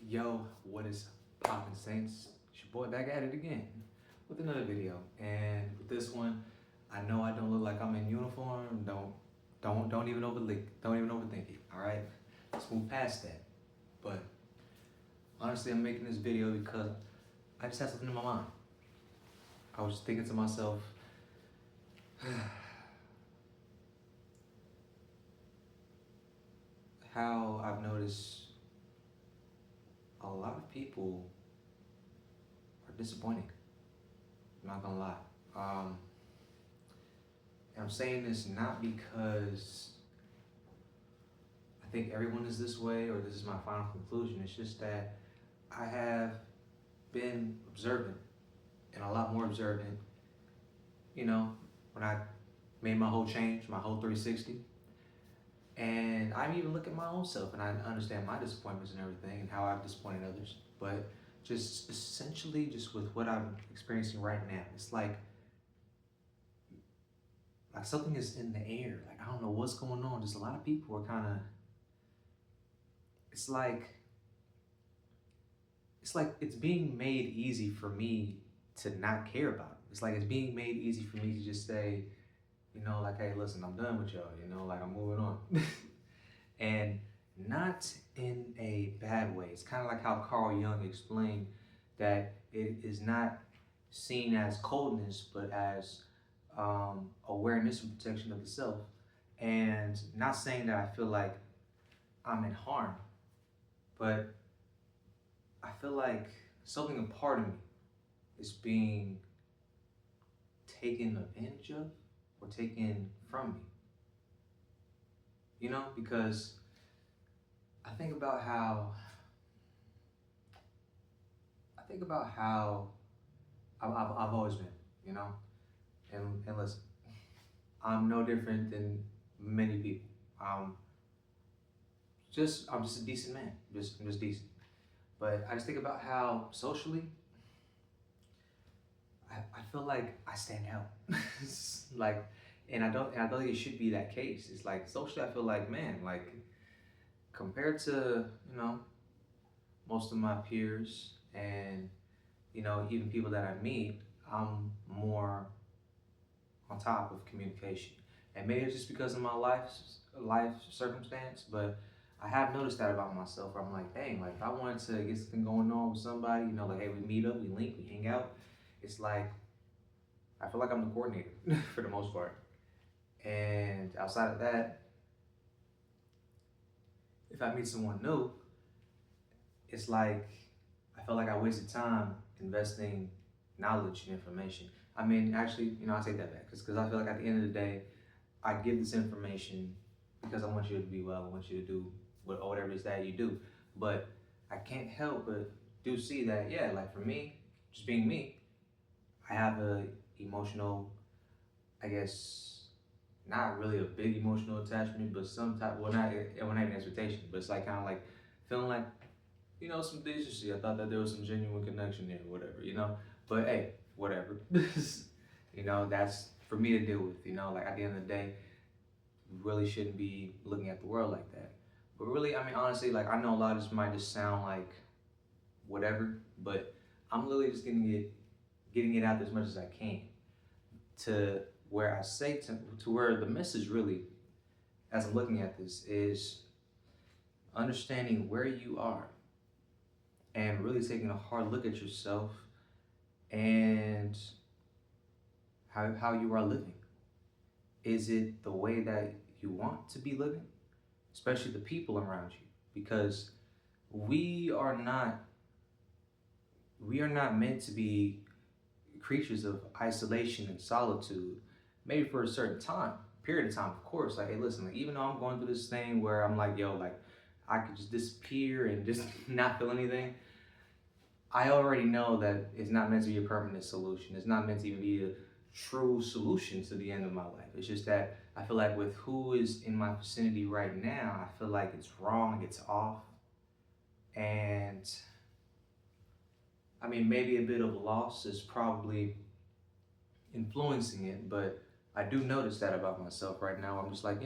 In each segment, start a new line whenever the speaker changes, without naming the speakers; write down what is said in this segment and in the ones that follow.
Yo, what is poppin' Saints? It's your boy back at it again with another video. And with this one, I know I don't look like I'm in uniform. Don't even overthink it. Alright? Let's move past that. But honestly, I'm making this video because I just had something in my mind. I was just thinking to myself, how I've noticed a lot of people are disappointing. I'm not gonna lie. And I'm saying this not because I think everyone is this way or this is my final conclusion. It's just that I have been observant and a lot more observant, when I made my whole change, my whole 360. And I even look at my own self and I understand my disappointments and everything and how I've disappointed others. But just essentially, just with what I'm experiencing right now, it's like something is in the air. Like I don't know what's going on. Just a lot of people are kind of. It's like it's being made easy for me to not care about it. It's like it's being made easy for me to just say, like, hey, listen, I'm done with y'all. Like I'm moving on, and not in a bad way. It's kind of like how Carl Jung explained that it is not seen as coldness, but as awareness and protection of the self. And not saying that I feel like I'm in harm, but I feel like something a part of me is being taken advantage of or taken from me. Because I think about how I've always been, and listen, I'm no different than many people. I'm just a decent man. I'm just decent. But I just think about how socially, I feel like I stand out. like, and I don't think it should be that case. It's like socially, I feel like, man, like compared to, most of my peers and, even people that I meet, I'm more on top of communication. And maybe it's just because of my life circumstance, but I have noticed that about myself. Where I'm like, dang, like if I wanted to get something going on with somebody, like hey, we meet up, we link, we hang out. It's like I feel like I'm the coordinator for the most part. And outside of that, if I meet someone new, it's like I feel like I wasted time investing knowledge and information. I mean, actually, I take that back because I feel like at the end of the day, I give this information because I want you to be well. I want you to do whatever it is that you do. But I can't help but do see that, yeah, like for me, just being me, I have a emotional, I guess, not really a big emotional attachment, but some type, not even expectation, but it's like kind of like feeling like, some decency. I thought that there was some genuine connection there, whatever. But hey, whatever. That's for me to deal with, like at the end of the day, we really shouldn't be looking at the world like that. But really, I mean, honestly, like I know a lot of this might just sound like whatever, but I'm literally just getting it out as much as I can to where I say to where the message really, as I'm looking at this, is understanding where you are and really taking a hard look at yourself and how you are living. Is it the way that you want to be living? Especially the people around you. Because we are not meant to be creatures of isolation and solitude, maybe for a certain period of time, of course. Like, hey, listen, like, even though I'm going through this thing where I'm like, yo, like, I could just disappear and just not feel anything, I already know that it's not meant to be a permanent solution. It's not meant to even be a true solution to the end of my life. It's just that I feel like with who is in my vicinity right now, I feel like it's wrong, it's off. And I mean, maybe a bit of loss is probably influencing it, but I do notice that about myself right now. I'm just like,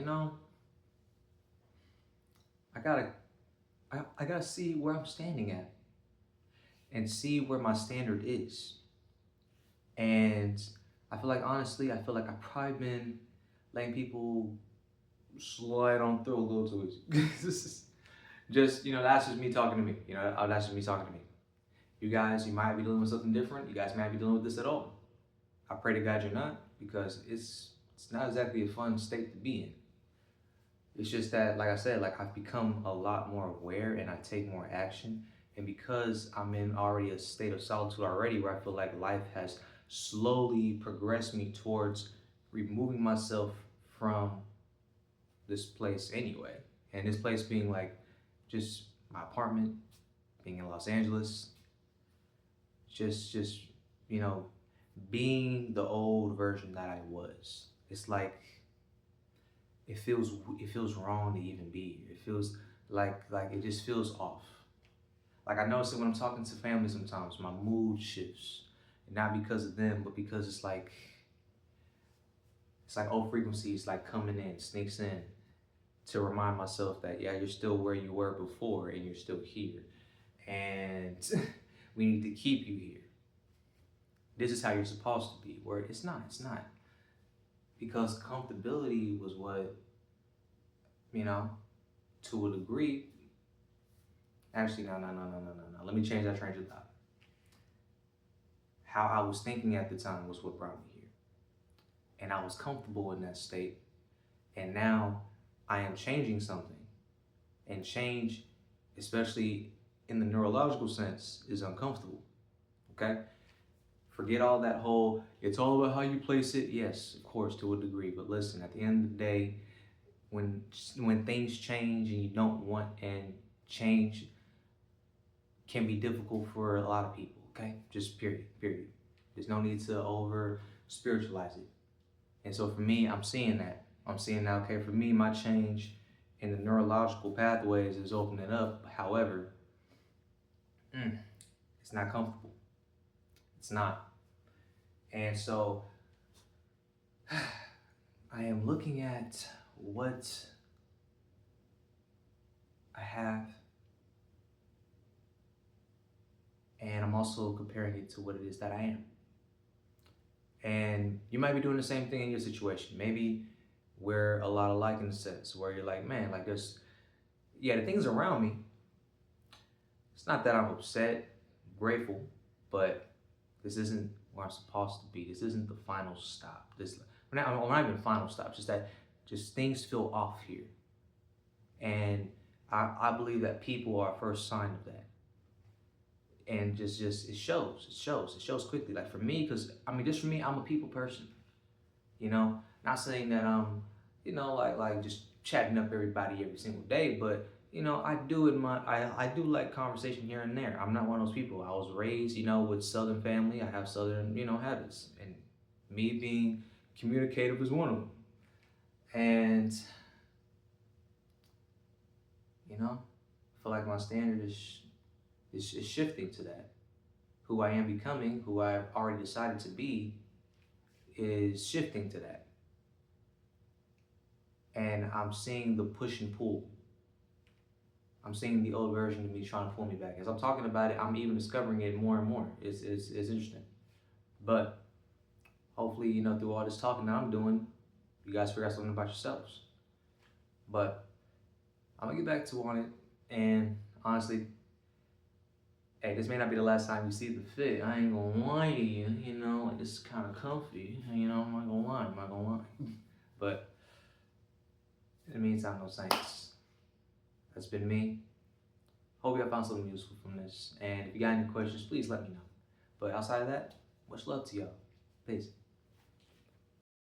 I I gotta see where I'm standing at and see where my standard is. And I feel like honestly, I feel like I've probably been letting people slide on through a little too easy. This is just, that's just me talking to me. That's just me talking to me. You guys, you might be dealing with something different. You guys might be dealing with this at all. I pray to God you're not, because it's not exactly a fun state to be in. It's just that, like I said, like I've become a lot more aware and I take more action. And because I'm in already a state of solitude already, where I feel like life has slowly progressed me towards removing myself from this place anyway. And this place being like just my apartment, being in Los Angeles, just you know, being the old version that I was. It's like it feels wrong to even be here. It feels like it just feels off. Like I notice it when I'm talking to family sometimes, my mood shifts. And not because of them, but because it's like old frequencies like coming in, sneaks in to remind myself that yeah, you're still where you were before and you're still here. And we need to keep you here. This is how you're supposed to be. Where it's not. Because comfortability was what, to a degree. Actually, no. Let me change that train of thought. How I was thinking at the time was what brought me here. And I was comfortable in that state. And now I am changing something. And change, especially in the neurological sense, is uncomfortable. Okay? Forget all that whole, it's all about how you place it. Yes, of course, to a degree. But listen, at the end of the day, when things change and you don't want, and change can be difficult for a lot of people, okay? Just period. There's no need to over spiritualize it. And so for me, I'm seeing that. I'm seeing now, okay, for me, my change in the neurological pathways is opening up. However, it's not comfortable. It's not. And so I am looking at what I have, and I'm also comparing it to what it is that I am. And you might be doing the same thing in your situation. Maybe we're a lot alike in the sense where you're like, man, like there's, the things around me, it's not that I'm upset, grateful, but this isn't where I'm supposed to be. This isn't the final stop. We're not even final stop, just that just things feel off here. And I believe that people are a first sign of that. And just it shows quickly. Like for me, because just for me, I'm a people person. Not saying that I'm, like just chatting up everybody every single day, but I do like conversation here and there. I'm not one of those people. I was raised, with Southern family. I have Southern, habits, and me being communicative is one of them. And I feel like my standard is shifting to that. Who I am becoming, who I've already decided to be, is shifting to that. And I'm seeing the push and pull. I'm seeing the old version of me trying to pull me back. As I'm talking about it, I'm even discovering it more and more. It's interesting. But hopefully, through all this talking that I'm doing, you guys figure out something about yourselves. But I'm gonna get back to on it. And honestly, hey, this may not be the last time you see the fit. I ain't gonna lie to you, like this is kind of comfy. I'm not gonna lie. But in the meantime, no thanks. That's been me. Hope y'all found something useful from this. And if you got any questions, please let me know. But outside of that, much love to y'all. Peace.